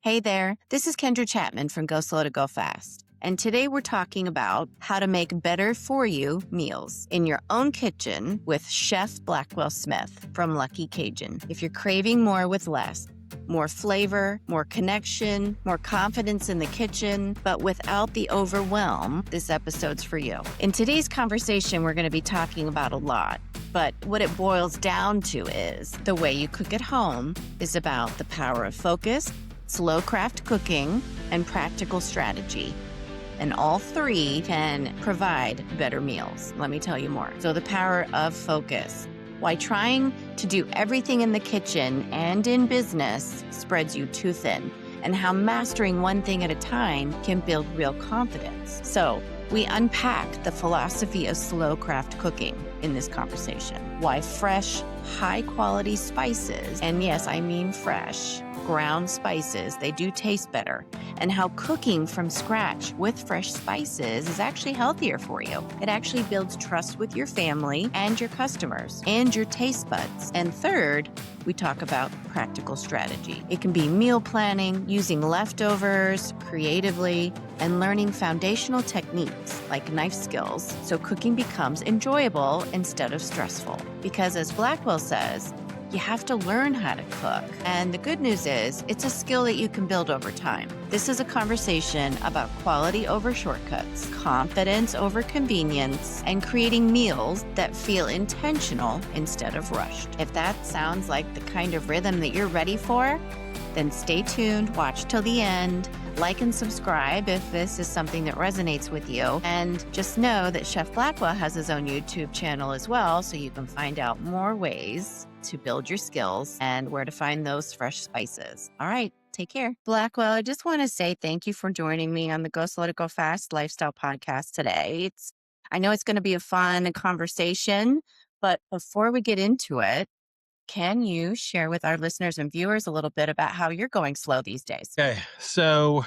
Hey there, this is Kendra Chapman from Go Slow to Go Fast. And today we're talking about how to make better for you meals in your own kitchen with Chef Blackwell Smith from Lucky Cajun. If you're craving more with less, more flavor, more connection, more confidence in the kitchen, but without the overwhelm, this episode's for you. In today's conversation, we're going to be talking about a lot. But what it boils down to is the way you cook at home is about the power of focus, slow craft cooking, and practical strategy. And all three can provide better meals. Let me tell you more. So the power of focus. Why trying to do everything in the kitchen and in business spreads you too thin, and how mastering one thing at a time can build real confidence. So we unpack the philosophy of slow craft cooking in this conversation. Why fresh, high quality spices, and yes, I mean fresh, ground spices, they do taste better, and how cooking from scratch with fresh spices is actually healthier for you. It actually builds trust with your family and your customers and your taste buds. And third, we talk about practical strategy. It can be meal planning, using leftovers creatively, and learning foundational techniques like knife skills so cooking becomes enjoyable instead of stressful. Because as Blackwell says, you have to learn how to cook. And the good news is, it's a skill that you can build over time. This is a conversation about quality over shortcuts, confidence over convenience, and creating meals that feel intentional instead of rushed. If that sounds like the kind of rhythm that you're ready for, then stay tuned, watch till the end, like and subscribe if this is something that resonates with you. And just know that Chef Blackwell has his own YouTube channel as well, so you can find out more ways to build your skills and where to find those fresh spices. All right, take care. Blackwell, I just want to say thank you for joining me on the Go Slow to Go Fast lifestyle podcast today. I know it's going to be a fun conversation, but before we get into it, can you share with our listeners and viewers a little bit about how you're going slow these days? Okay, so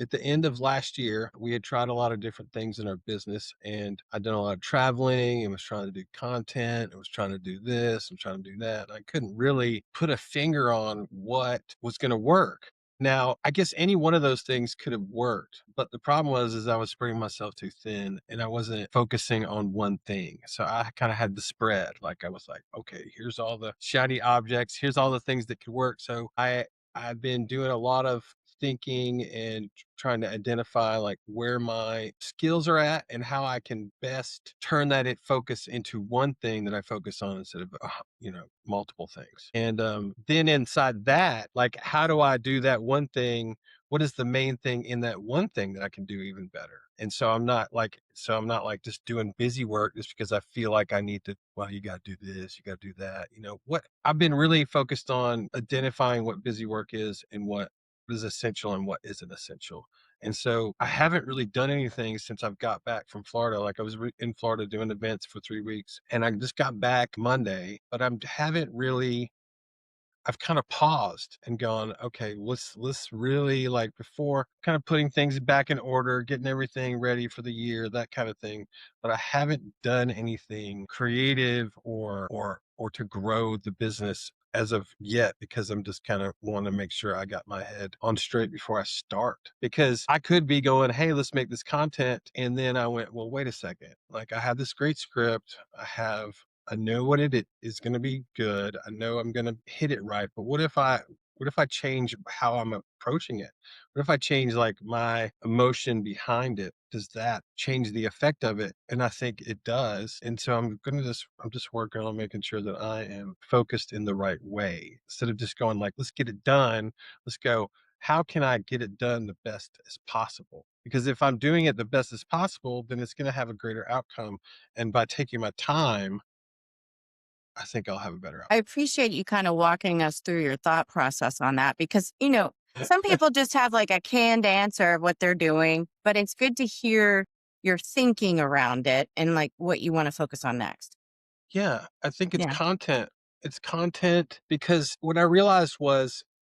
at the end of last year, we had tried a lot of different things in our business, and I'd done a lot of traveling and was trying to do content. I was trying to do this and trying to do that. I couldn't really put a finger on what was going to work. Now, I guess any one of those things could have worked, but the problem was is I was spreading myself too thin and I wasn't focusing on one thing. So I kind of had the spread. Like I was like, okay, here's all the shiny objects, here's all the things that could work. So I've been doing a lot of thinking and trying to identify like where my skills are at and how I can best turn focus into one thing that I focus on instead of multiple things. And then inside that, like how do I do that one thing? What is the main thing in that one thing that I can do even better? And so I'm not like just doing busy work just because I feel like I need to, well, you got to do this, you got to do that. What I've been really focused on identifying what busy work is and what is essential and what isn't essential. And so I haven't really done anything since I've got back from Florida. Like I was in Florida doing events for 3 weeks and I just got back Monday, but I haven't really I've kind of paused and gone, okay, let's really like before kind of putting things back in order, getting everything ready for the year, that kind of thing. But I haven't done anything creative or to grow the business as of yet because I'm just kind of want to make sure I got my head on straight before I start. Because I could be going, hey, let's make this content. And then I went, well, wait a second. Like I have this great script. I know what it is going to be good. I know I'm going to hit it right. But what if I change how I'm approaching it? What if I change like my emotion behind it? Does that change the effect of it? And I think it does. And so I'm just working on making sure that I am focused in the right way instead of just going like, let's get it done. Let's go, how can I get it done the best as possible? Because if I'm doing it the best as possible, then it's going to have a greater outcome. And by taking my time, I think I'll have a better I appreciate you kind of walking us through your thought process on that because, some outcome. people just have like a canned answer of what they're doing, but it's good to hear your thinking around it and like what you want to focus on next. Yeah, I think it's Yeah. content. It's content because what I realized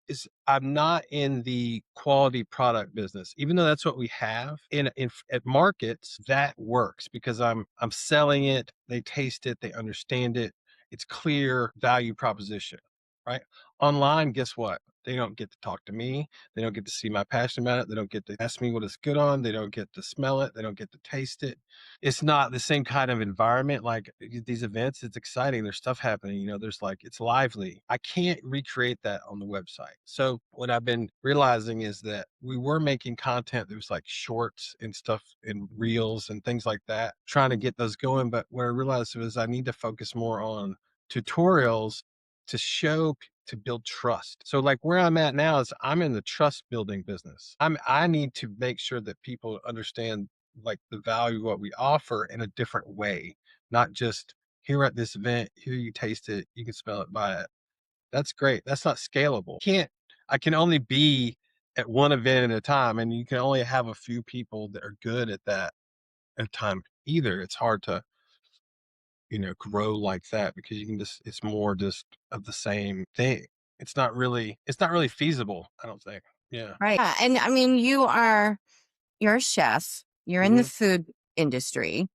is I'm not in the quality product business, even though that's what we have at markets. That works because I'm selling it. They taste it. They understand it. It's clear value proposition. right? Online, guess what? They don't get to talk to me. They don't get to see my passion about it. They don't get to ask me what it's good on. They don't get to smell it. They don't get to taste it. It's not the same kind of environment like these events. It's exciting. There's stuff happening. There's like, it's lively. I can't recreate that on the website. So what I've been realizing is that we were making content that was like shorts and stuff and reels and things like that, trying to get those going. But what I realized was I need to focus more on tutorials to to build trust. So like where I'm at now is I'm in the trust building business. I need to make sure that people understand like the value of what we offer in a different way, not just here at this event, here you taste it, you can smell it, buy it. That's great. That's not scalable. I can only be at one event at a time, and you can only have a few people that are good at that at a time either. It's hard to grow like that because you can just it's more just of the same thing. It's not really feasible, I don't think. Yeah. Right. Yeah, and I mean, you're a chef, you're in the Mhm. food industry,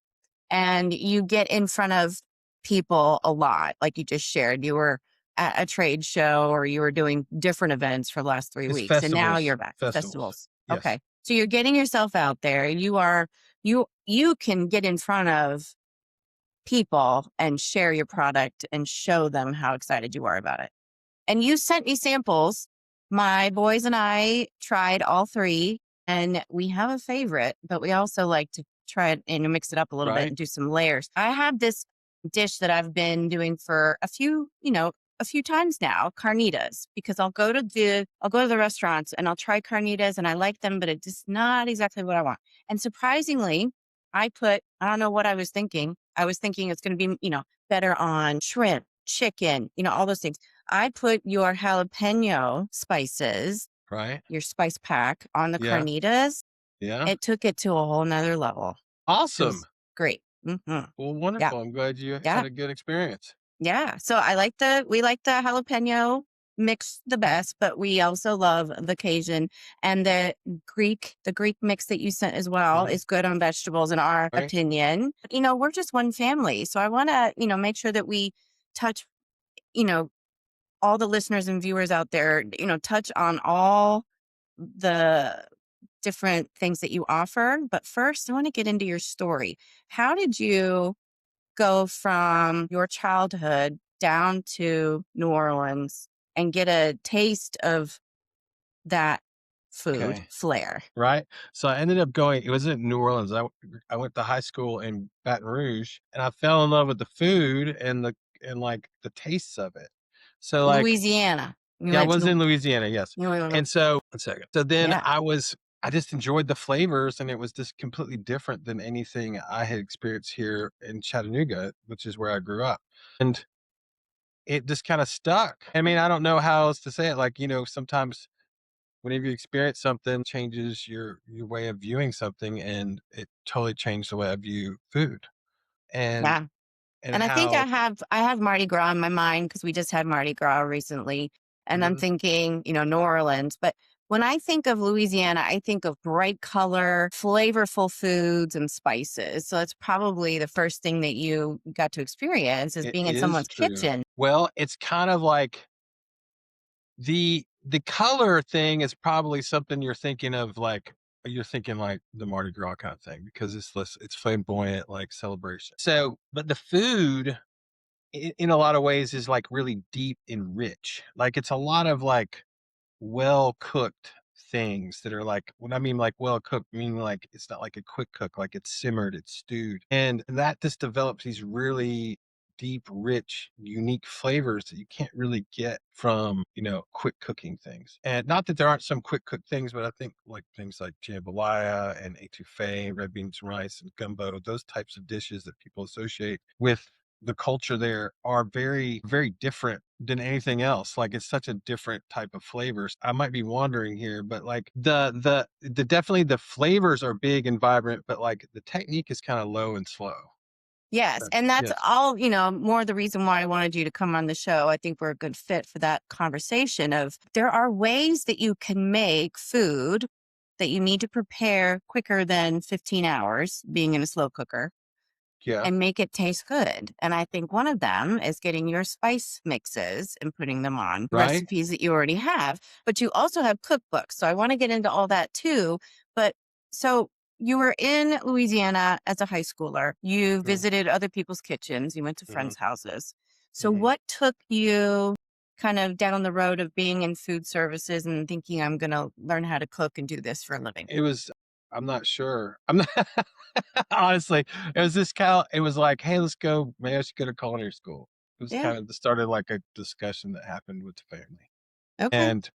and you get in front of people a lot. Like you just shared, you were at a trade show or you were doing different events for the last three It's weeks, and now festivals. you're back. Festivals. Festivals. Yes. Okay. So you're getting yourself out there. You can get in front of people and share your product and show them how excited you are about it. And you sent me samples. My boys and I tried all three, and we have a favorite, but we also like to try it and mix it up a little bit Right? and do some layers. I have this dish that I've been doing for a few times now, carnitas, because I'll go to the restaurants and I'll try carnitas and I like them, but it's just not exactly what I want. And surprisingly, I don't know what I was thinking. I was thinking it's going to be, better on shrimp, chicken, all those things. I put your jalapeno spices, Right? your spice pack on the Yeah. carnitas. Yeah. It took it to a whole nother level. It Awesome. was great. Well, Yeah. wonderful. I'm glad you Yeah. had a good experience. Yeah. So we like the jalapeno mix the best, but we also love the Cajun and the Greek mix that you sent as well Mhm. is good on vegetables in our Right? opinion. We're just one family. So I want to, make sure that we touch, you know, all the listeners and viewers out there, touch on all the different things that you offer. But first, I want to get into your story. How did you go from your childhood down to New Orleans and get a taste of that food Okay. flair? Right? So I ended up going it was in New Orleans. I went to high school in Baton Rouge, and I fell in love with the food and, like, the tastes of it. So, like Louisiana. You yeah, I went was to in Louisiana, yes. New And Orleans. so 1 second. So then Yeah. I just enjoyed the flavors, and it was just completely different than anything I had experienced here in Chattanooga, which is where I grew up. And it just kinda stuck. I mean, I don't know how else to say it, like, sometimes whenever you experience something changes your way of viewing something, and it totally changed the way I view food, and Yeah. and And I think how I have Mardi Gras in my mind because we just had Mardi Gras recently. And I'm Mhm. thinking, New Orleans. But when I think of Louisiana, I think of bright color, flavorful foods and spices. So it's probably the first thing that you got to experience is It being in is someone's true. kitchen. Well, it's kind of like the color thing is probably something you're thinking like the Mardi Gras kind of thing because it's flamboyant, like, celebration. So, but the food in a lot of ways is, like, really deep and rich. Like, it's a lot of, like, well cooked things that are like when I mean like well cooked, meaning like it's not like a quick cook, like it's simmered, it's stewed. And that just develops these really deep, rich, unique flavors that you can't really get from, quick cooking things. And not that there aren't some quick cooked things, but I think like things like jambalaya and etouffee, red beans and rice and gumbo, those types of dishes that people associate with the culture there are very, very different than anything else. Like it's such a different type of flavors. I might be wandering here, but like the definitely the flavors are big and vibrant, but like the technique is kind of low and slow. Yes. And that's Yes. all, more the reason why I wanted you to come on the show. I think we're a good fit for that conversation of there are ways that you can make food that you need to prepare quicker than 15 hours being in a slow cooker. Yeah. and make it taste good. And I think one of them is getting your spice mixes and putting them on Right? recipes that you already have, but you also have cookbooks. So I want to get into all that too. But so you were in Louisiana as a high schooler. You Mhm, visited other people's kitchens. You went to mhm, friends' houses. So mhm. what took you kind of down the road of being in food services and thinking I'm going to learn how to cook and do this for a living? It was I'm not sure. I'm not honestly, it was this kind of it was like, "Hey, let's go maybe I should go to culinary school." It was Yeah. kind of the start of, like, a discussion that happened with the family. Okay. And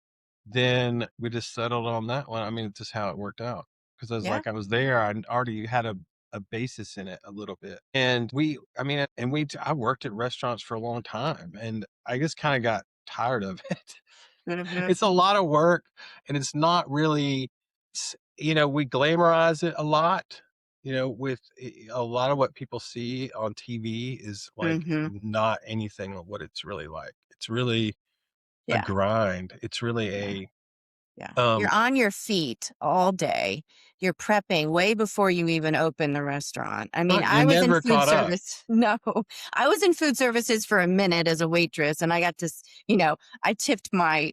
then we just settled on that one. I mean, it's just how it worked out. Because I was Yeah. like, I was there, I already had a basis in it a little bit. And I mean, and I worked at restaurants for a long time, and I just kinda got tired of it. Hmm. It's a lot of work, and it's not really we glamorize it a lot, with a lot of what people see on TV is, like, Hmm. not anything of what it's really like. It's really a Yeah. grind. It's really Yeah. Yeah. You're um on your feet all day. You're prepping way before you even open the restaurant. I mean, right, you're I was in never food caught up. service. No, I was in food services for a minute as a waitress and I got to, I tipped my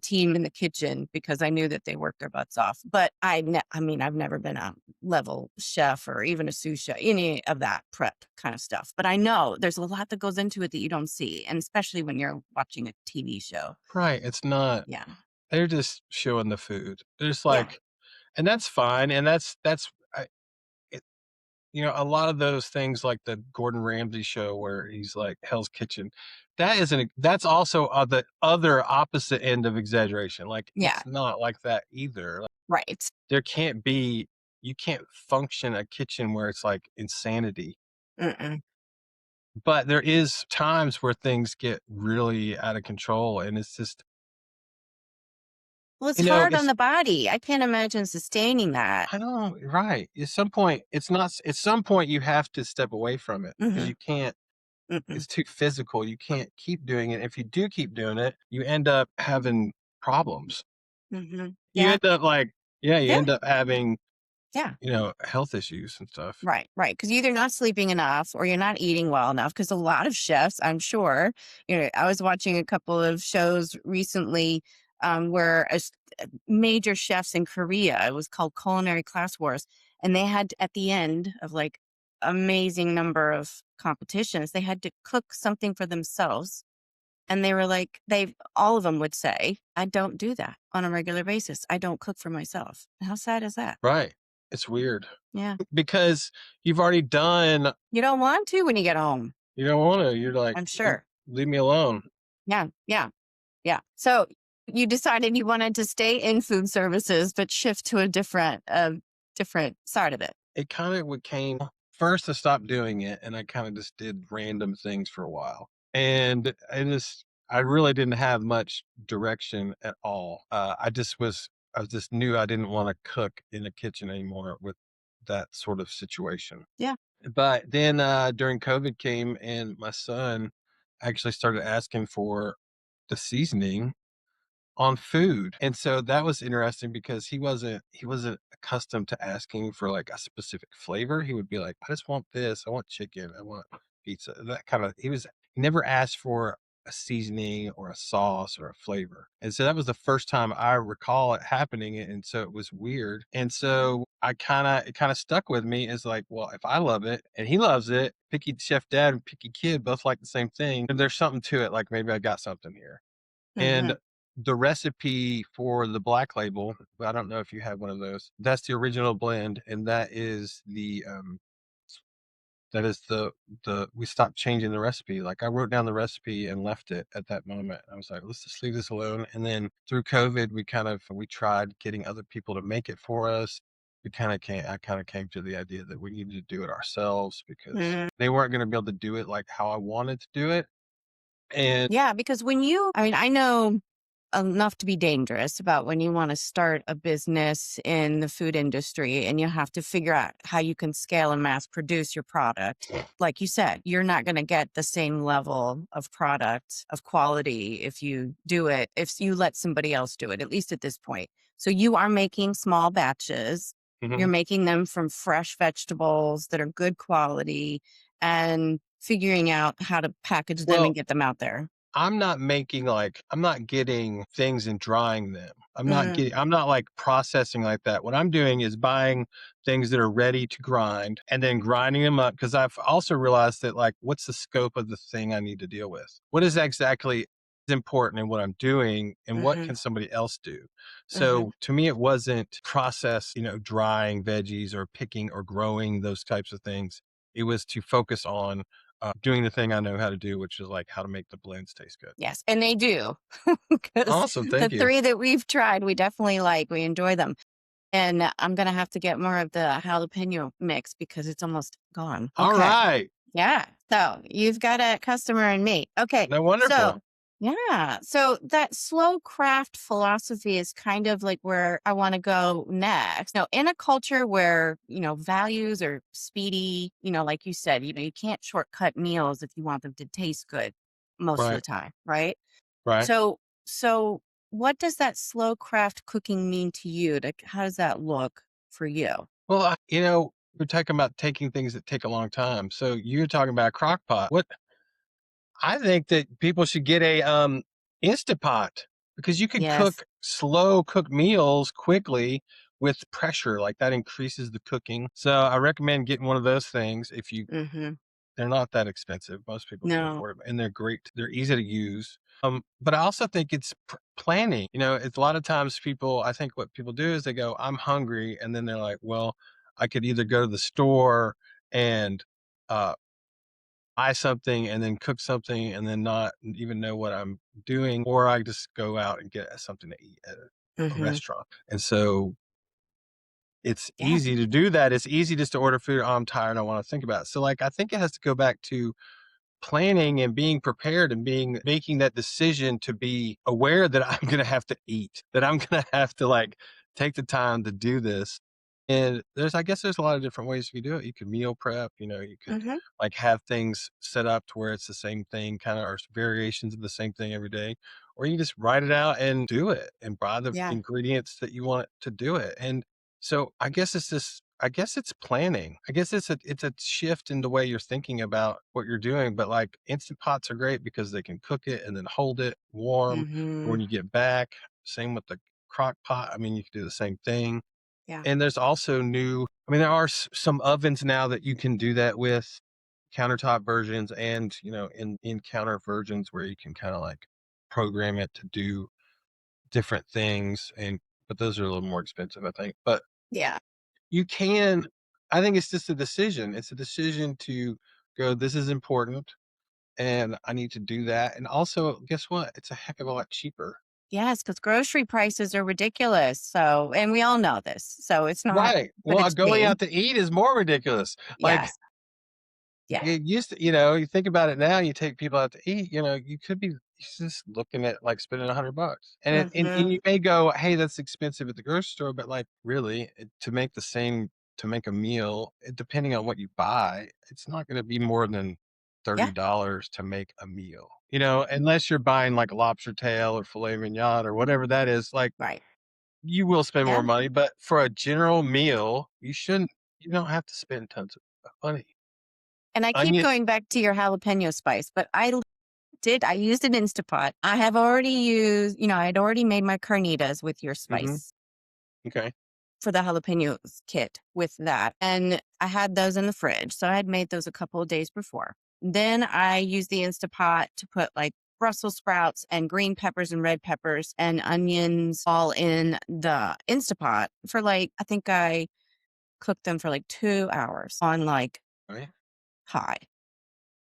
team in the kitchen because I knew that they worked their butts off. But I mean, I've never been a level chef or even a sous chef, any of that prep kind of stuff. But I know there's a lot that goes into it that you don't see. And especially when you're watching a TV show. Right, it's not Yeah. they're just showing the food. There's Yeah. like and that's fine, and that's I it a lot of those things like the Gordon Ramsay show where he's like Hell's Kitchen, that's also the other opposite end of exaggeration. Like, Yeah. it's not like that either. Like, Right. there can't be you can't function a kitchen where it's like insanity. Mm-mm. But there is times where things get really out of control, and it's just Well, it's hard on it's the body. I can't imagine sustaining that. I know, right. At some point, it's not at some point, you have to step away from it because Mhm. you can't Mm-mm. it's too physical, you can't keep doing it. If you do keep doing it, you end up having problems. Mhm. You Yeah. end up like yeah, you Yeah. end up having, Yeah. health issues and stuff. Right. Right. Because you're either not sleeping enough or you're not eating well enough. Because a lot of chefs, I'm sure, I was watching a couple of shows recently where major chefs in Korea, it was called Culinary Class Wars, and they had at the end of like amazing number of competitions, they had to cook something for themselves. And they were like, all of them would say, I don't do that on a regular basis. I don't cook for myself. How sad is that? Right. It's weird Yeah. because you've already done You don't want to when you get home. you don't wanna, you're like, I'm "Leave sure. leave me alone." Yeah. Yeah. Yeah. So you decided you wanted to stay in food services, but shift to a different side of it. It kinda became first I stopped doing it, and I kinda just did random things for a while, and I really didn't have much direction at all. I just knew I didn't wanna cook in the kitchen anymore with that sort of situation. Yeah. But then, during COVID came and my son actually started asking for the seasoning on food. And so that was interesting because he wasn't accustomed to asking for like a specific flavor. He would be like, "I just want this. I want chicken. I want pizza." That kind of he never asked for a seasoning or a sauce or a flavor. And so that was the first time I recall it happening. And so it was weird. And so it kind of stuck with me as like, well, if I love it and he loves it, picky chef dad and picky kid both like the same thing, and there's something to it. Like maybe I got something here. And Hmm. the recipe for the Black Label, I don't know if you have one of those. That's the original blend, and that is the we stopped changing the recipe. Like, I wrote down the recipe and left it at that moment. I was like, "Let's just leave this alone." And then through COVID, we tried getting other people to make it for us. I kinda came to the idea that we needed to do it ourselves because Hmm. they weren't gonna be able to do it like how I wanted to do it. And Yeah. Because I mean, I know enough to be dangerous about when you want to start a business in the food industry and you have to figure out how you can scale and mass produce your product. Like you said, you're not going to get the same level of product of quality if you let somebody else do it, at least at this point. So you are making small batches. Mhm. You're making them from fresh vegetables that are good quality and figuring out how to package them and Well, get them out there. I'm not getting things and drying them. Mm, I'm not like processing like that. What I'm doing is buying things that are ready to grind and then grinding them up because I've also realized that like what's the scope of the thing I need to deal with? What is exactly important in what I'm doing and what mhm, can somebody else do? mhm. So to me it wasn't process, drying veggies or picking or growing those types of things. It was to focus on doing the thing I know how to do, which is like how to make the blends taste good. Yes, and they do. Because Awesome. the Thank you. 3 that we've tried, we definitely like, we enjoy them. And I'm gonna have to get more of the jalapeno mix because it's almost gone. All Okay. right. Yeah. So you've got a customer in me. Okay. No, wonderful. So, yeah. So that slow craft philosophy is kind of like where I want to go next. Now, in a culture where, values are speedy, like you said, you can't shortcut meals if you want them to taste good most of the Right. time. Right. Right. So what does that slow craft cooking mean to you? How does that look for you? Well, we're talking about taking things that take a long time. So you're talking about a crock pot. What I think that people should get a Instapot because you could Yes. slow cook meals quickly with pressure. Like that increases the cooking. So I recommend getting one of those things if you Mm-hmm. they're not that expensive. Most people can No. afford them, and they're great. They're easy to use. But I also think it's planning. It's a lot of times people. I think what people do is they go, "I'm hungry," and then they're like, "Well, I could either go to the store and uh, buy something, and then cook something, and then not even know what I'm doing, or I just go out and get something to eat at a Mm-hmm. restaurant." And so it's Yeah. easy to do that. It's easy just to order food. Oh, I'm tired. I want to think about it. So, like, I think it has to go back to planning and being prepared and making that decision to be aware that I'm going to have to eat, that I'm going to have to like take the time to do this. And I guess there's a lot of different ways you can do it. You could meal prep, you could Mm-hmm. like have things set up to where it's the same thing kind of or variations of the same thing every day. Or you just write it out and do it and buy the Yeah. ingredients that you want to do it. And so I guess it's planning. I guess it's a shift in the way you're thinking about what you're doing, but like instant pots are great because they can cook it and then hold it warm for Mm-hmm. when you get back. Same with the crock pot. I mean, you can do the same thing. Yeah. And there's also there are some ovens now that you can do that with countertop versions and, in counter versions where you can kind of like program it to do different things. But those are a little more expensive, I think. But Yeah. you can I think it's just a decision. It's a decision to go, "This is important, and I need to do that." And also, guess what? It's a heck of a lot cheaper. Yes, because grocery prices are ridiculous. So, and we all know this. So it's not, Right. but Well, it's going me. out to eat is more ridiculous. Like, Yes. Yeah. it used to you think about it now, you take people out to eat, you could be just looking at, like, spending $100. And Mm-hmm. you may go, "Hey, that's expensive at the grocery store," but, like, really, to make a meal, depending on what you buy, it's not gonna be more than Yeah. $30 to make a meal, unless you're buying, like, lobster tail or filet mignon or whatever that is, like, Right. you will spend more Yeah. money, but for a general meal, you don't have to spend tons of money. And I keep Onion going back to your jalapeno spice, but I used an Instapot. I have already used, I had already made my carnitas with your Mhm, spice okay. for the jalapenos kit with that. And I had those in the fridge. So I had made those a couple of days before. Then I used the Instapot to put like Brussels sprouts and green peppers and red peppers and onions all in the Instapot for like, I think I cooked them for like 2 hours on like Right, high.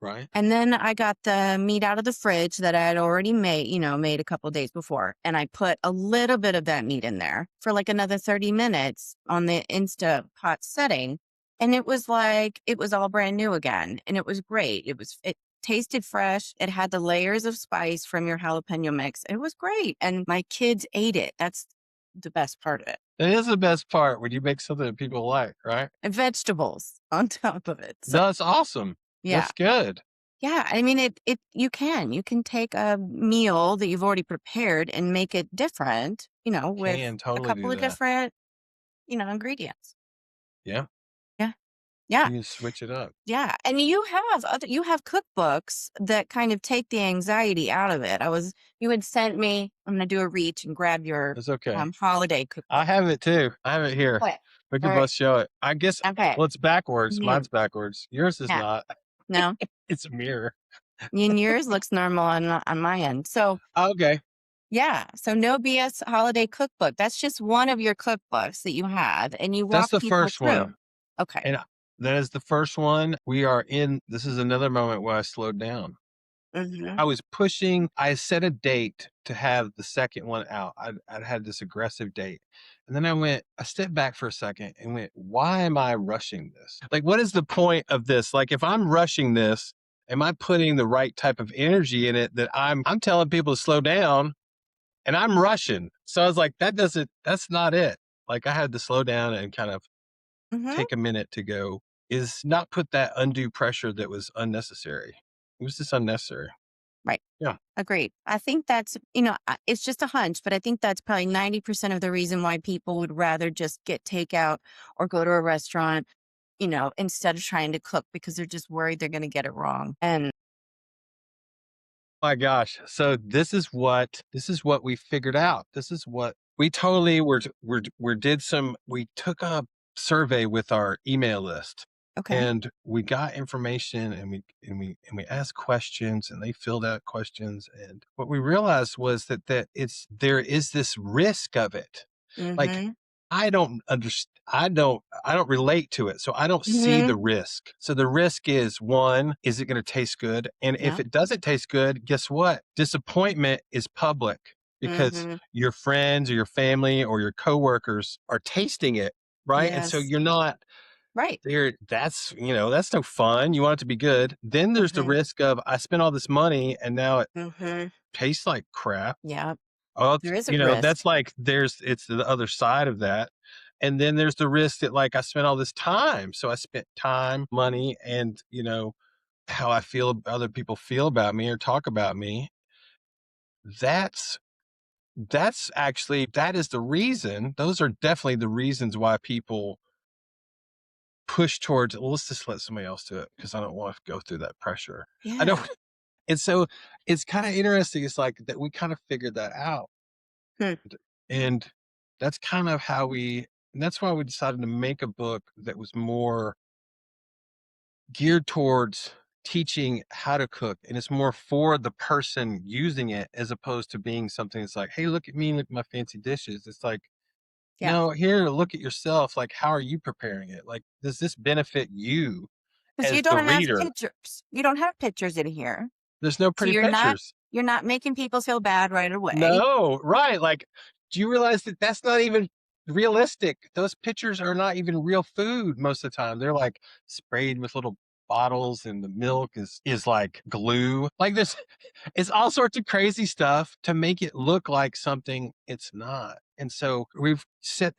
right. And then I got the meat out of the fridge that I had already made, made a couple days before. And I put a little bit of that meat in there for like another 30 minutes on the Insta pot setting. And it was all brand new again. And it was great. It tasted fresh. It had the layers of spice from your jalapeno mix. It was great. And my kids ate it. That's the best part of it. That is the best part when you make something that people like, right? And vegetables on top of it. So That's awesome. yeah. That's good. Yeah, I mean you can take a meal that you've already prepared and make it different, with Can a totally couple do of that. different, ingredients. Yeah. Yeah. Yeah. You can switch it up. Yeah. And you have cookbooks that kind of take the anxiety out of it. You had sent me, I'm gonna do a reach and grab your It's okay. holiday I cookbook. have it too. I have it here. Okay. We All could right. both show it. I guess, Okay. well, it's backwards. Mhm. Mine's backwards. Yours is Yeah. not. No. It's a mirror. And yours looks normal on my end. So Okay. yeah. So no BS holiday cookbook. That's just one of your cookbooks that you have and you That's walk the people first through. one. Okay. And that is the first one. This is another moment where I slowed down. Hmm. I was pushing. I set a date to have the second one out. I'd had this aggressive date. And then I stepped back for a second and went, why am I rushing this? Like, what is the point of this? Like, if I'm rushing this, am I putting the right type of energy in it that I'm telling people to slow down and I'm rushing? So I was like, that's not it. Like, I had to slow down and kind of Hmm. take a minute to go, is not put that undue pressure that was unnecessary. It was just unnecessary. Right. Yeah. Agreed. I think that's, it's just a hunch, but I think that's probably 90% of the reason why people would rather just get takeout or go to a restaurant, instead of trying to cook because they're just worried they're going to get it wrong. And My gosh. So this is what we figured out. This is what we totally we took a survey with our email list okay. and we got information and we asked questions and they filled out questions. And what we realized was there is this risk of it. Like, Mm-hmm. I don't understand. I don't relate to it. So I don't see Mm-hmm. the risk. So the risk is, one, is it going to taste good? And if Yeah. it doesn't taste good, guess what? Disappointment is public because Mm-hmm. your friends or your family or your coworkers are tasting it. Right. And so Yes. you're not Right. there. That's no fun. You want it to be good. Then there's the Mm-hmm. risk of, I spent all this money and now it Mm-hmm. tastes like crap. Yeah. Oh, There is a risk. that's like it's the other side of that. And then there's the risk that, like, I spent all this time. So I spent time, money, and how other people feel about me or talk about me. That's that is the reason. Those are definitely the reasons why people push towards, well, let's just let somebody else do it because I don't want to go through that pressure. I don't. Yeah. And so it's kind of interesting. It's like that we kind of figured that out. Hmm. And that's kind of and that's why we decided to make a book that was more geared towards teaching how to cook. And it's more for the person using it as opposed to being something that's like, hey, look at me, look at my fancy dishes. It's like, Yeah. no, here, look at yourself. Like, how are you preparing it? Like, does this benefit you Because you as the don't have reader? pictures. You don't have pictures in here. There's no So pretty pictures. you're not making people feel bad right away. No, right. Like, do you realize that that's not even realistic? Those pictures are not even real food most of the time. They're like sprayed with little bottles and the milk is like glue. Like this, it's all sorts of crazy stuff to make it look like something it's not. And so we've set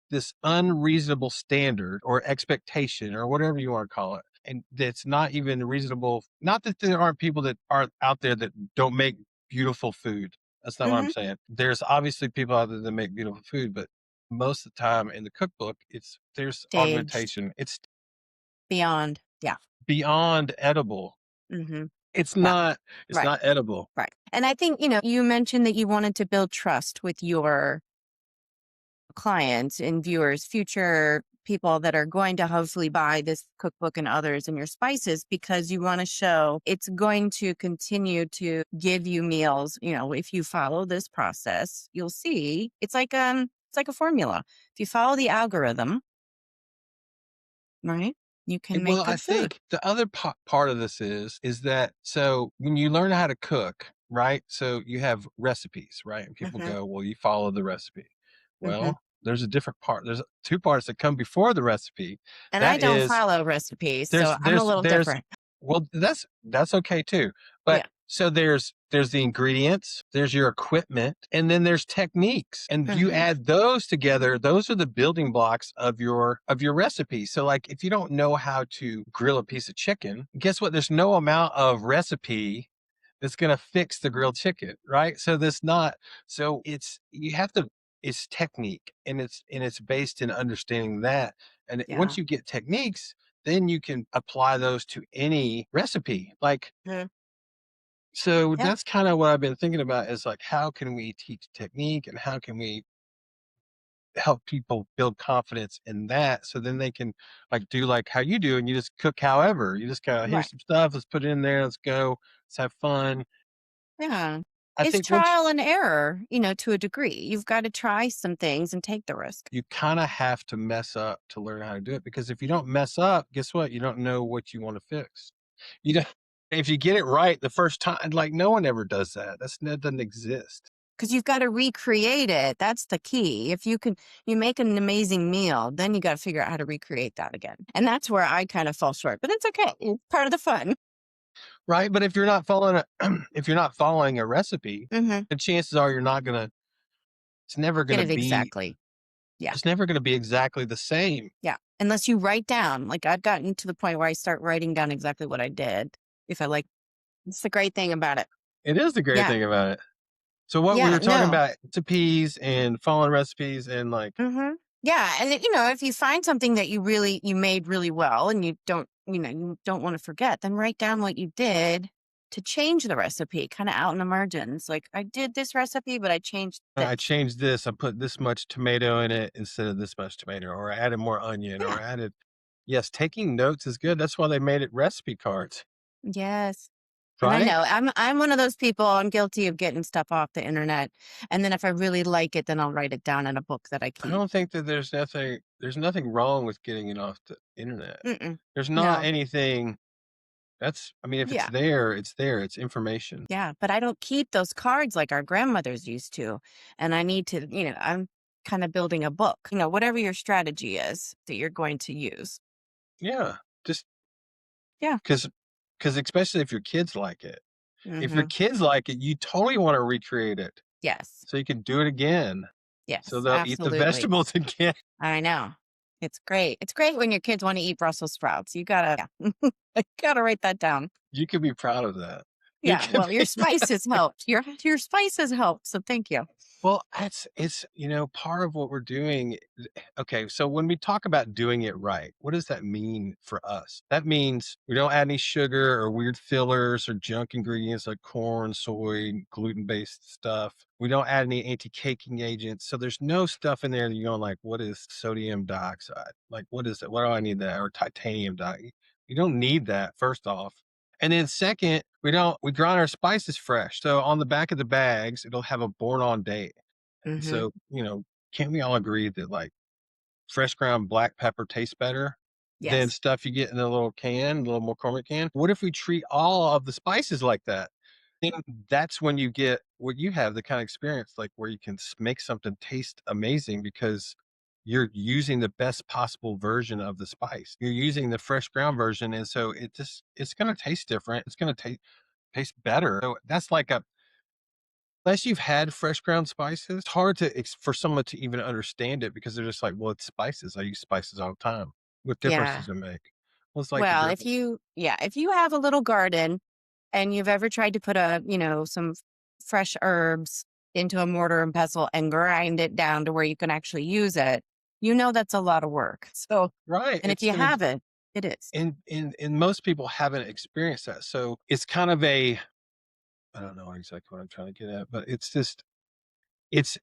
this unreasonable standard or expectation or whatever you want to call it. And that's not even reasonable. Not that there aren't people that are out there that don't make beautiful food. That's not what I'm Hmm. saying. There's obviously people out there that make beautiful food, but most of the time in the cookbook, there's Staged augmentation. It's beyond. Yeah. beyond edible. Hmm. It's Yeah. not. It's Right. not edible. Right. And I think, you mentioned that you wanted to build trust with your clients and viewers, future people that are going to hopefully buy this cookbook and others and your spices because you want to show it's going to continue to give you meals. If you follow this process, you'll see it's like a formula. If you follow the algorithm, right, you can make Well, I good food. think the other part of this is that, so when you learn how to cook, right? So you have recipes, right? And people Hmm. go, well, you follow the recipe. Hmm. Well, there's a different part. There's two parts that come before the recipe. And I That don't is, follow recipes, there's so I'm a there's little there's different. well, that's okay too. But Yeah. so there's the ingredients, there's your equipment, and then there's techniques. And you Hmm. add those together, those are the building blocks of your recipe. So, like, if you don't know how to grill a piece of chicken, guess what? There's no amount of recipe that's going to fix the grilled chicken, right? So it's, you have to it's technique, and it's based in understanding that. And once Yeah. you get techniques, then you can apply those to any recipe. Like, Mhm. so Yeah. that's kind of what I've been thinking about is like, how can we teach technique and how can we help people build confidence in that so then they can like do like how you do and you just cook however. You just kind of here's Right. some stuff, let's put it in there, let's go, let's have fun. Yeah. I It's think once trial and error, to a degree. You've got to try some things and take the risk. you kind of have to mess up to learn how to do it because if you don't mess up, guess what? You don't know what you want to fix. You don't, if you get it right the first time, like no one ever does that. That doesn't exist. Because you've got to recreate it. That's the key. If you make an amazing meal, then you got to figure out how to recreate that again. And that's where I kind of fall short, but it's okay. It's part of the fun. Right. But if you're not following if you're not following a recipe, Hmm. the chances are you're not gonna it's never Get gonna it be exactly. Yeah. it's never gonna be exactly the same. Yeah. Unless you write down, like I've gotten to the point where I start writing down exactly what I did. If I like, it's the great thing about it. It is the great Yeah. thing about it. So what we Yeah. were talking No. about recipes and following recipes and like Mhm. Yeah, and if you find something that you made really well and you don't wanna forget, then write down what you did to change the recipe, kinda out in the margins, like, "I did this recipe, but I changed I this." changed this, I put this much tomato in it instead of this much tomato, or I added more onion, or Yeah. I added yes, taking notes is good. That's why they made it recipe cards, Yes. And I right? know, I'm one of those people, I'm guilty of getting stuff off the internet, and then if I really like it, then I'll write it down in a book that I I keep. don't think that there's nothing wrong with getting it off the internet. Mm-mm. There's not No. anything that's I mean, if it's Yeah. there, it's there, it's information. Yeah, but I don't keep those cards like our grandmothers used to. And I need to, I'm kind of building a book, whatever your strategy is that you're going to use. Yeah, just Yeah. because especially if your kids like it. If your Hmm. kids like it, you totally wanna recreate it Yes. so you can do it again, so Yes. they'll eat the Absolutely. vegetables again. I know. It's great. It's great when your kids want to eat Brussels sprouts. You gotta, yeah. I gotta write that down. You can be proud of that. You Yeah. can Well, your be spices helped. Your spices helped. So thank you. well, it's part of what we're doing. Okay, so when we talk about doing it right, what does that mean for us? That means we don't add any sugar or weird fillers or junk ingredients like corn, soy, gluten-based stuff. We don't add any anti-caking agents. So there's no stuff in there that you're going like, what is sodium dioxide? Like, what is it? Why do I need that? Or titanium dioxide? You don't need that, first off. And then second, we grind our spices fresh. So on the back of the bags, it'll have a born on date. And Hmm. so, can't we all agree that like fresh ground black pepper tastes better than Yes. stuff you get in a little can, little McCormick can? What if we treat all of the spices like that? Then that's when you get what you have, the kind of experience like where you can make something taste amazing because you're using the best possible version of the spice. You're using the fresh ground version. And so it's going to taste different. It's going to taste better. So that's like a unless you've had fresh ground spices, it's hard for someone to even understand it because they're just like, "Well, it's spices. I use spices all the time. What difference Yeah. does it make?" Well, it's like the Well, difference. if you have a little garden and you've ever tried to put some fresh herbs into a mortar and pestle and grind it down to where you can actually use it, that's a lot of work. So, Right, and if it's you gonna haven't, it is. and most people haven't experienced that, so it's kind of a I don't know exactly what I'm trying to get at, but it's just it's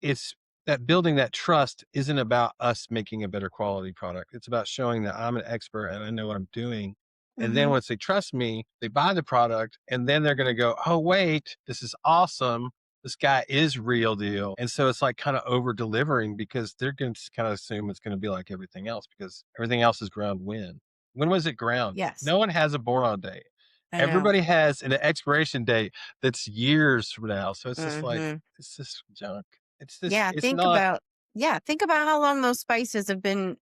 that building that trust isn't about us making a better quality product. It's about showing that I'm an expert and I know what I'm doing. And then Hmm. once they trust me, they buy the product and then they're going to go, "Oh, wait, this is awesome. This guy is real deal." And so it's like kind of over delivering because they're going to kind of assume it's going to be like everything else because everything else is ground when. When was it ground? Yes, No one has a born on date. I know. Everybody has an expiration date that's years from now. So it's just like, Hmm. it's just junk. Yeah, It's not think about how long those spices have been,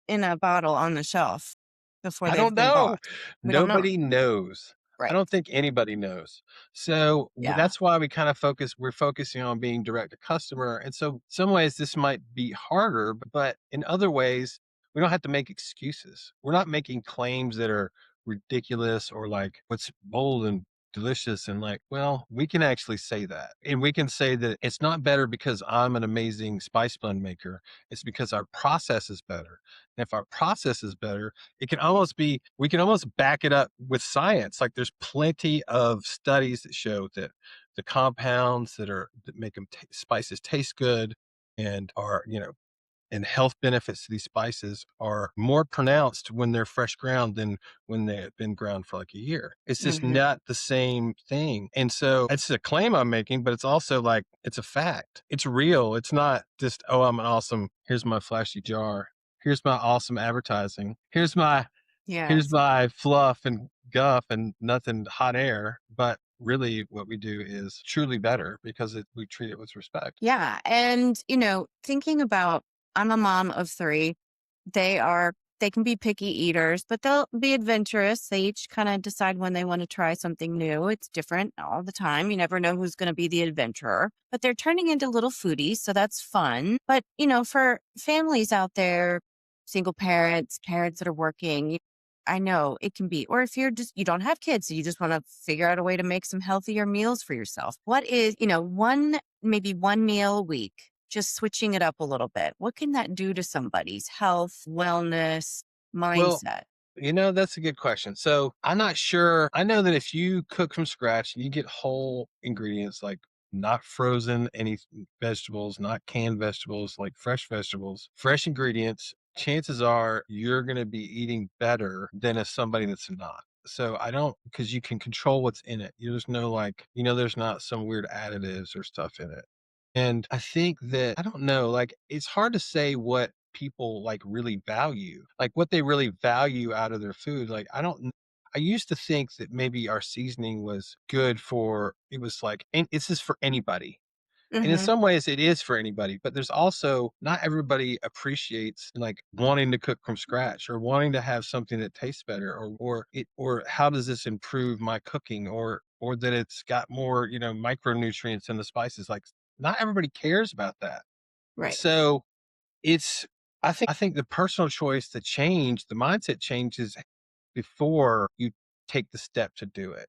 in a bottle on the shelf before I they've don't been know. bought. We don't know. Nobody knows. I Right. don't think anybody knows. So Yeah. that's why we're focusing on being direct to customer. And so some ways this might be harder, but in other ways, we don't have to make excuses. We're not making claims that are ridiculous or like what's bold and delicious. And like, well, we can actually say that. And we can say that it's not better because I'm an amazing spice blend maker. It's because our process is better. And if our process is better, it can almost be, we can almost back it up with science. Like there's plenty of studies that show that the compounds that make them spices taste good and are, and health benefits to these spices are more pronounced when they're fresh ground than when they have been ground for like a year. It's just Hmm. not the same thing. And so it's a claim I'm making, but it's also like, it's a fact. It's real. It's not just, oh, I'm an awesome, here's my flashy jar. Here's my awesome advertising. Here's Yes. my fluff and guff and nothing hot air. But really what we do is truly better because we treat it with respect. Yeah. And, thinking about, I'm a mom of three. They are, they can be picky eaters, but they'll be adventurous. They each kind of decide when they want to try something new. It's different all the time. You never know who's going to be the adventurer, but they're turning into little foodies. So that's fun. But, for families out there, single parents, parents that are working, I know it can be, or if you don't have kids, so you just want to figure out a way to make some healthier meals for yourself. What is, maybe one meal a week, just switching it up a little bit. What can that do to somebody's health, wellness, Well, mindset? that's a good question. So I'm not sure. I know that if you cook from scratch and you get whole ingredients, like not frozen any vegetables, not canned vegetables, like fresh vegetables, fresh ingredients, chances are you're going to be eating better than if somebody that's not. So I don't, because you can control what's in it. There's no like, there's not some weird additives or stuff in it. And I think that, I don't know, like it's hard to say what people like really value, like what they really value out of their food. Like I used to think that maybe our seasoning was good for, it was like, and it's just for anybody. And in Hmm. some ways it is for anybody, but there's also not everybody appreciates like wanting to cook from scratch or wanting to have something that tastes better or how does this improve my cooking or that it's got more, micronutrients in the spices. Like not everybody cares about that. Right. So it's I think the personal choice to change, the mindset changes before you take the step to do it.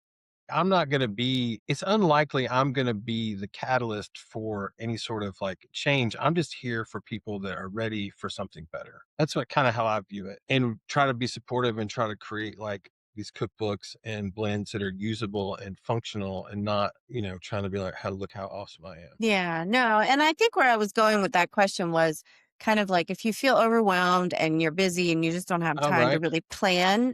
It's unlikely I'm going to be the catalyst for any sort of like change. I'm just here for people that are ready for something better. That's what kind of how I view it and try to be supportive and try to create like these cookbooks and blends that are usable and functional and not, trying to be like, how look how awesome I am. Yeah, no. And I think where I was going with that question was kind of like if you feel overwhelmed and you're busy and you just don't have All time to right. really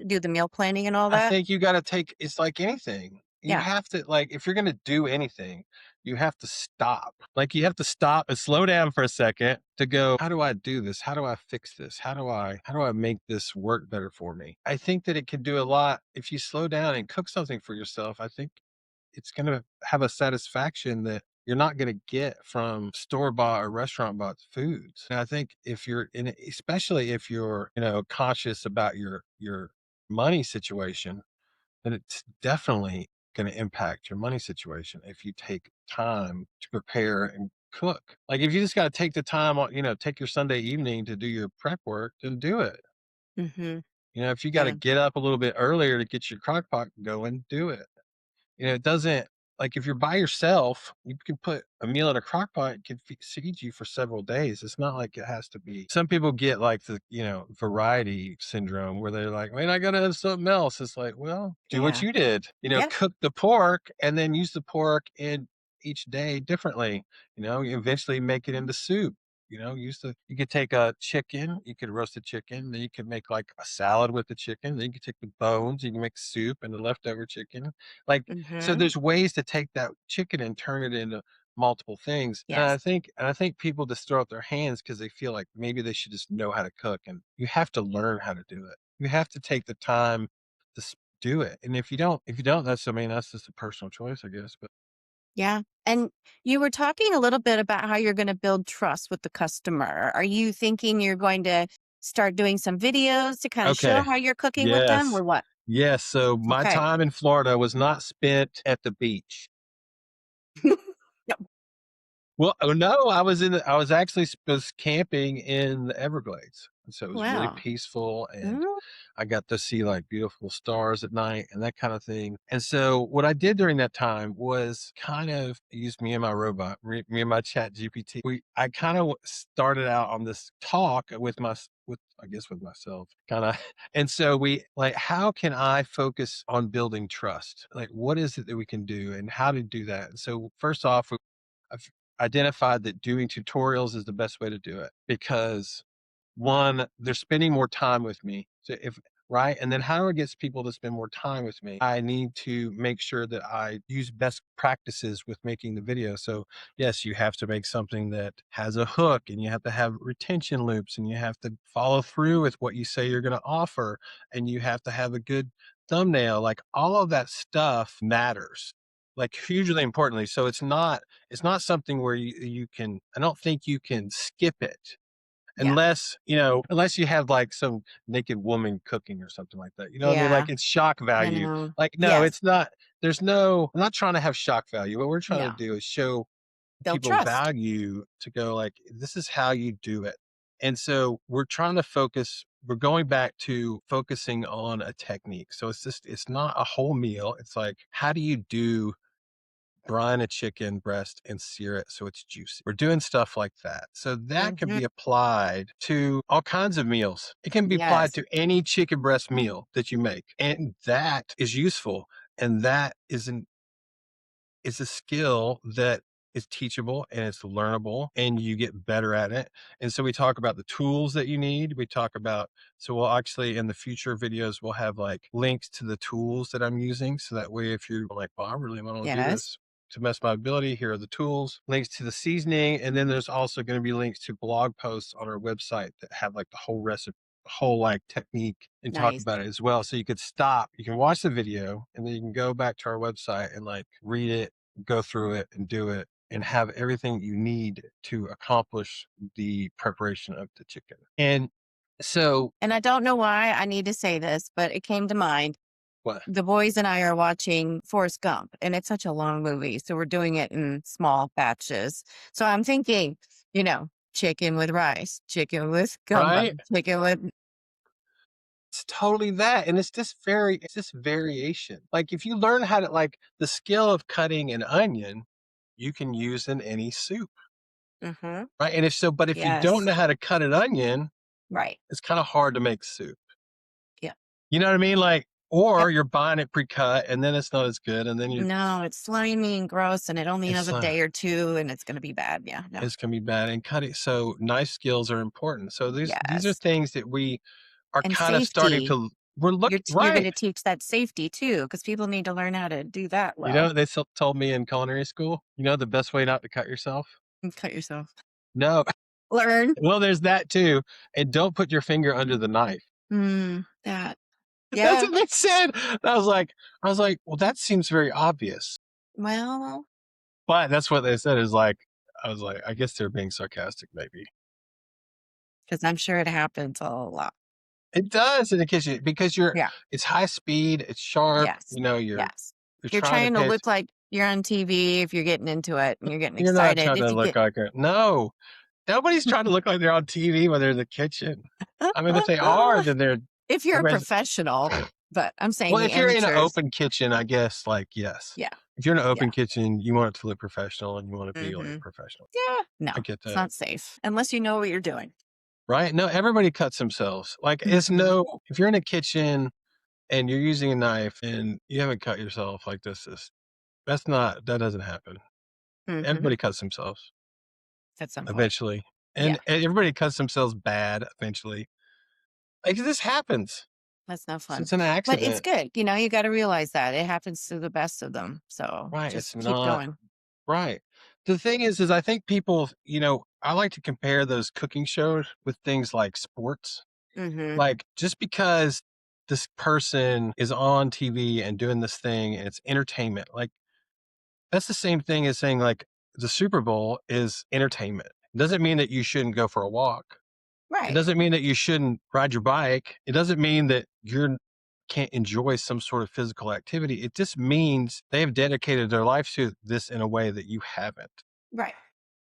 do the meal planning and all I that. think you gotta take it's like anything. You Yeah. have to like, if you're gonna do anything, you have to stop. Like, you have to stop and slow down for a second to go, "How do I do this? How do I fix this? How do I make this work better for me?" I think that it can do a lot if you slow down and cook something for yourself. I think it's gonna have a satisfaction that you're not gonna get from store-bought or restaurant-bought foods. And I think if you're in especially if you're, conscious about your money situation, then it's definitely gonna impact your money situation if you take time to prepare and cook. Like, if you just gotta take the time on take your Sunday evening to do your prep work, then do it. Hmm. If you gotta Yeah. get up a little bit earlier to get your crock pot going, do it. It doesn't like, if you're by yourself, you can put a meal in a crock pot, it can feed you for several days. It's not like it has to be some people get like the, variety syndrome where they're like, "Man, I gotta have something else." It's like, well, do what Yeah. you did. Yeah. Cook the pork and then use the pork in each day differently. You eventually make it into soup. You could take a chicken, you could roast a chicken, then you could make like a salad with the chicken, then you could take the bones, you can make soup and the leftover chicken. Like, so Hmm. there's ways to take that chicken and turn it into multiple things. And Yes. I think people just throw up their hands because they feel like maybe they should just know how to cook. And you have to learn how to do it. You have to take the time to do it. And if you don't, that's just a personal choice, I guess. But Yeah. And you were talking a little bit about how you're going to build trust with the customer. Are you thinking you're going to start doing some videos to kind of show okay. how you're cooking with them Yes. or what? Yes. So my Okay. time in Florida was not spent at the beach. Yep. Well, oh, no, I was actually was camping in the Everglades, and so it was really Wow. peaceful, and Mm, I got to see, like, beautiful stars at night and that kinda thing, and so what I did during that time was kind of use me and my robot, me and my Chat GPT. I kinda started out on this talk with with, I guess, with myself, kinda, and so we like, how can I focus on building trust? Like, what is it that we can do, and how to do that? And so, first off, I've identified that doing tutorials is the best way to do it because one, they're spending more time with me. So if right, and then how do I get people to spend more time with me? I need to make sure that I use best practices with making the video. So yes, you have to make something that has a hook, and you have to have retention loops, and you have to follow through with what you say you're going to offer, and you have to have a good thumbnail. Like all of that stuff matters, like hugely importantly. So it's not something where you can, I don't think you can skip it yeah. unless, unless you have like some naked woman cooking or something like that. You know what I mean? Yeah. Like it's shock I value. know. Like, no, Yes. it's not. I'm not trying to have shock value. What we're trying to No. do is show Build people trust. value to go like, this is how you do it. And so we're trying to focus, we're going back to focusing on a technique. So it's not a whole meal. It's like, how do you do brine a chicken breast and sear it so it's juicy. We're doing stuff like that. So that can Mhm. be applied to all kinds of meals. It can be applied Yes. to any chicken breast meal that you make. And that is useful. And that is a skill that is teachable and it's learnable and you get better at it. And so we talk about the tools that you need. We talk about, so we'll actually in the future videos, we'll have like links to the tools that I'm using. So that way, if you're like, well, I really want to do Yes. this to mess my ability, here are the tools, links to the seasoning. And then there's also going to be links to blog posts on our website that have like the whole recipe, whole like technique and talk Nice. about it as well. So you could stop, you can watch the video and then you can go back to our website and like read it, go through it and do it and have everything you need to accomplish the preparation of the chicken. And so And I don't know why I need to say this, but it came to mind. what? The boys and I are watching Forrest Gump, and it's such a long movie. So we're doing it in small batches. So I'm thinking, chicken with rice, chicken with gumbo, Right? chicken with, It's totally that. And it's just variation. Like if you learn how to like the skill of cutting an onion, you can use in any soup. hmm Right. And if so, but if you don't yes, know how to cut an onion, right. it's kind of hard to make soup. Yeah. You know what I mean? Like, Yep. or you're buying it pre-cut and then it's not as good. And then No, it's slimy and gross, and it only has it's a like, day or two, and it's going to be bad. Yeah. No. it's gonna be bad and cutting. So knife skills are important. So these are Yes. things that we are And kind of starting safety. to we're looking You're going right. to teach that safety too, because people need to learn how to do that You know well. what they told me in culinary school? You know the best way not to cut yourself? And cut yourself. No. Learn. Well, there's that too. And don't put your finger under the knife. That. That's Yeah. what they said. And I was like, well, that seems very obvious. Well, But that's what they said is like, I was like, I guess they're being sarcastic, maybe. because I'm sure it happens a lot. It does in the kitchen because Yeah. it's high speed, it's sharp, Yes. Yes. you're You're trying to trying to pay look like you're on TV if you're getting into it and you're getting you're not excited. trying to If you look get like a no. Nobody's trying to look like they're on TV when they're in the kitchen. I mean, if they are, then they're if you're a everybody's professional, but I'm saying well, the if you're in an amateurs. open kitchen, I guess, like, yes. Yeah. If you're in an Yeah. open kitchen, you want it to look professional and you want to be like a hmm professional. Yeah. No, I get it's that. not safe unless you know what you're doing. Right? No, everybody cuts themselves. Like, it's hmm no if you're in a kitchen and you're using a knife and you haven't cut yourself, like, that doesn't happen. hmm Everybody cuts themselves At some point. eventually, Yeah. and everybody cuts themselves bad eventually. Like, this happens. That's no So fun. it's an But it's accident. good. You got to realize that it happens to the best of them. So Right, it's just keep not going. right. The thing is I think people, I like to compare those cooking shows with things like sports. hmm Like, just because this person is on TV and doing this thing and it's entertainment, like, that's the same thing as saying, like, the Super Bowl is entertainment. It doesn't mean that you shouldn't go for a walk. It Right. doesn't mean that you shouldn't ride your bike. It doesn't mean that you can't enjoy some sort of physical activity. It just means they have dedicated their life to this in a way that you haven't. Right.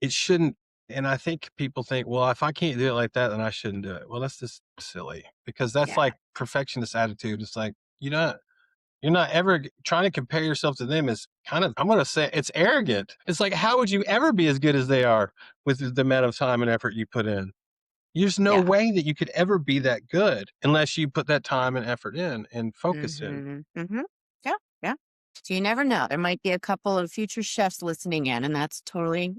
it shouldn't, and I think people think, well, if I can't do it like that, then I shouldn't do it. Well, that's just silly because that's Yeah. like perfectionist attitude. It's like, you're not ever trying to compare yourself to them is kind of, I'm going to say it's arrogant. It's like, how would you ever be as good as they are with the amount of time and effort you put in? There's no Yeah. way that you could ever be that good unless you put that time and effort in and focus in. Mm-hmm. Yeah. Yeah. So you never know. There might be a couple of future chefs listening in, and that's totally And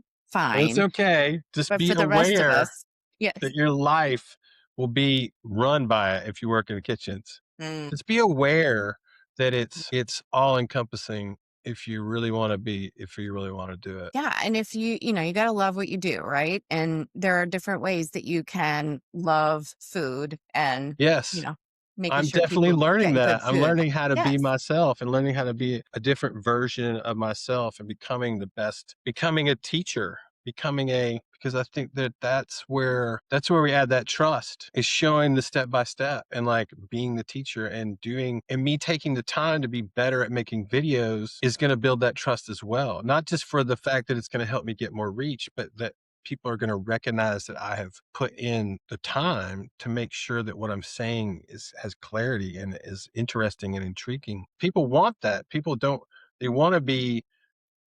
it's fine. okay. Just But be for the rest of aware us, yes. that your life will be run by it if you work in the kitchens. Mm. Just be aware that it's all encompassing if you really want to do it. Yeah, and if you got to love what you do, right? And there are different ways that you can love food and, you Yes. know, making I'm sure definitely people learning get good that. I'm food. learning how to be Yes. myself and learning how to be a different version of myself and becoming the best, becoming a teacher, becoming a because I think that that's where we add that trust is showing the step by step and like being the teacher and doing and me taking the time to be better at making videos is going to build that trust as well. Not just for the fact that it's going to help me get more reach, but that people are going to recognize that I have put in the time to make sure that what I'm saying has clarity and is interesting and intriguing. People want that. People don't, they want to be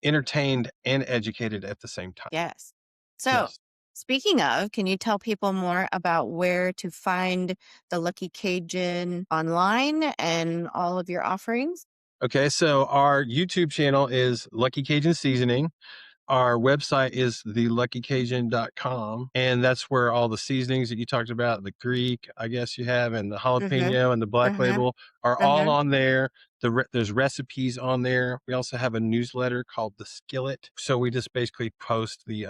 entertained and educated at the same time. Yes. So, Yes. speaking of, can you tell people more about where to find the Lucky Cajun online and all of your offerings? Okay. So our YouTube channel is Lucky Cajun Seasoning. Our website is theluckycajun.com, and that's where all the seasonings that you talked about, the Greek, I guess you have, and the Mm-hmm. jalapeno and the black Mm-hmm. label are all Mm-hmm. on there. There's recipes on there. We also have a newsletter called The Skillet. So we just basically post the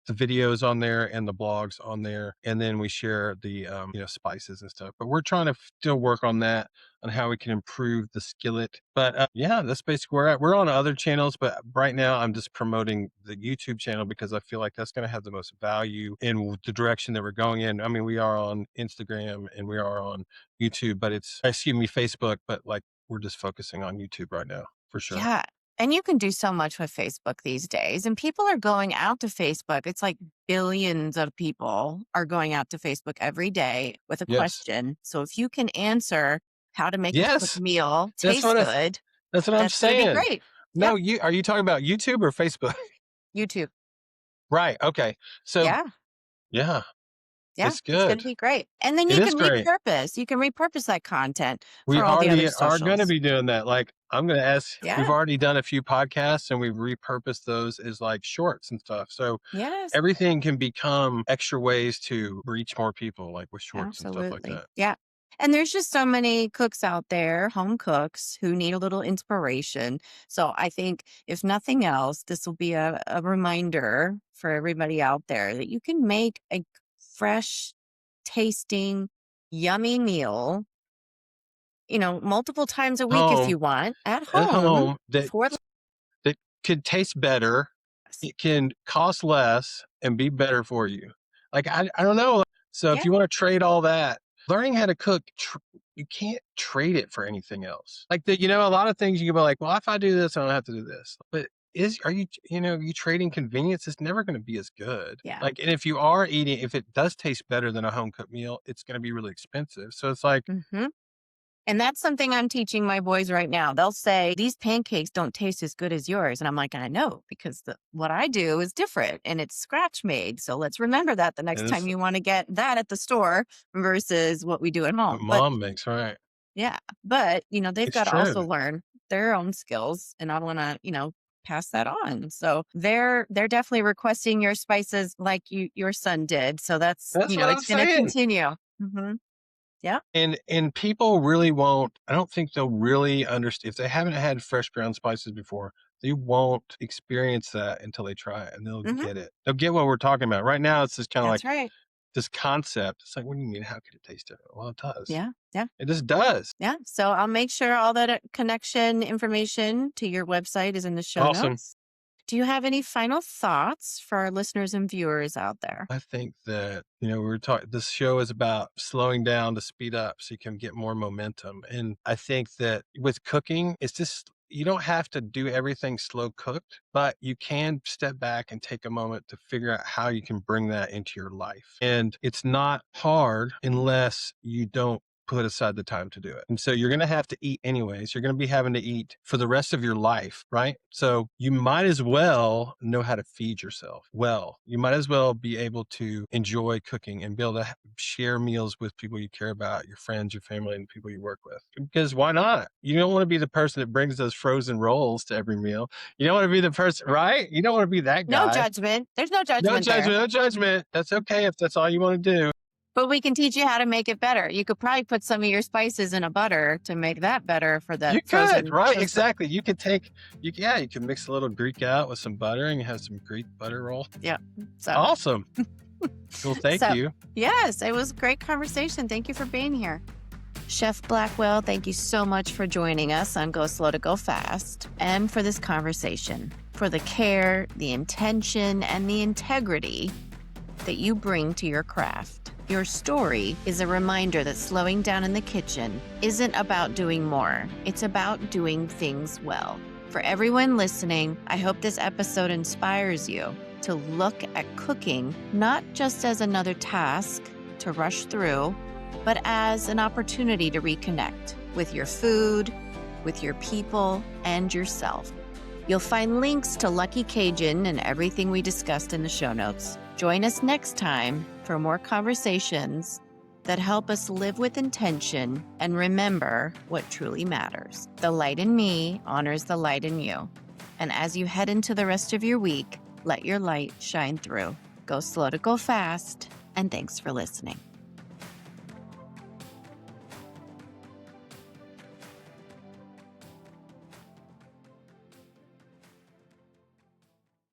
the videos on there and the blogs on there, and then we share the spices and stuff, but we're trying to still work on that, on how we can improve the skillet. But yeah, that's basically where we're on other channels, but right now I'm just promoting the YouTube channel because I feel like that's going to have the most value in the direction that we're going in. I mean, we are on Instagram and we are on YouTube, but it's excuse me, Facebook, but like we're just focusing on YouTube right now for sure. Yeah. And you can do so much with Facebook these days. And people are going out to Facebook. It's like billions of people are going out to Facebook every day with a Yes. question. So if you can answer how to make a quick Yes. meal That's taste what I good, That's what I'm that's going to be saying. great. No, Yep. you are you talking about YouTube or Facebook? YouTube. Right, okay. So, Yeah. yeah, Yeah. it's It's going to good. be great. And then It you is can great. repurpose. You can repurpose that content We for all the other already are gonna socials. be doing that, like, I'm gonna ask we've Yeah. already done a few podcasts, and we've repurposed those as, like, shorts and stuff, so Yes. everything can become extra ways to reach more people, like, with shorts and stuff like Absolutely. that. Yeah. And there's just so many cooks out there, home cooks, who need a little inspiration. So I think, if nothing else, this will be a reminder for everybody out there that you can make a fresh tasting, yummy meal, multiple times a week if Home you want at at home home that for the that could taste better, us. it can cost less and be better for you. Like, I don't know. So if Yeah. you wanna trade all that, learning how to cook, you can't trade it for anything else. Like, a lot of things you can be like, "Well, if I do this, I don't have to do this." But you trading convenience? It's never gonna be as good. Yeah. Like, and if it does taste better than a home cooked meal, it's gonna be really expensive. So it's like, Hmm. And that's something I'm teaching my boys right now. They'll say, "These pancakes don't taste as good as yours." And I'm like, "I know, because what I do is different and it's scratch made. So let's remember that the next and time it's you want to get that at the store versus what we do at what home." But mom makes, right. yeah, but they've It's got to also true. learn their own skills, and I want to, pass that on. So they're definitely requesting your spices like your son did. So that's, That's what I'm it's going to saying. continue. Hmm. Yeah. And people really won't, I don't think they'll really understand if they haven't had fresh ground spices before, they won't experience that until they try it, and they'll Hmm. get it. They'll get what we're talking about. Right now, it's just kinda like That's right. this concept. It's like, "What do you mean? How could it taste different?" Well, it does. Yeah. Yeah. It just does. Yeah. So I'll make sure all that connection information to your website is in the show Awesome. notes. Do you have any final thoughts for our listeners and viewers out there? I think that, we're talking this show is about slowing down to speed up so you can get more momentum, and I think that with cooking, it's just you don't have to do everything slow cooked, but you can step back and take a moment to figure out how you can bring that into your life. And it's not hard unless you don't put aside the time to do it. And so you're going to have to eat anyways. You're going to be having to eat for the rest of your life, right? So you might as well know how to feed yourself well. You might as well be able to enjoy cooking and be able to share meals with people you care about, your friends, your family, and people you work with. Because why not? You don't want to be the person that brings those frozen rolls to every meal. You don't want to be the person, right? You don't want to be that No guy. judgment. There's no No judgment there. judgment, no judgment. That's okay if that's all you want to do. But we can teach you how to make it better. You could probably put some of your spices in a butter to make that better for the You frozen. could, right? Exactly. You could you can mix a little Greek out with some butter and you have some Greek butter roll. Yeah. So Awesome. Well, thank you. Yes, it was a great conversation. Thank you for being here. Chef Blackwell, thank you so much for joining us on Go Slow to Go Fast and for this conversation, for the care, the intention, and the integrity that you bring to your craft. Your story is a reminder that slowing down in the kitchen isn't about doing more. It's about doing things well. For everyone listening, I hope this episode inspires you to look at cooking not just as another task to rush through, but as an opportunity to reconnect with your food, with your people, and yourself. You'll find links to Lucky Cajun and everything we discussed in the show notes. Join us next time for more conversations that help us live with intention and remember what truly matters. The light in me honors the light in you. And as you head into the rest of your week, let your light shine through. Go slow to go fast, and thanks for listening.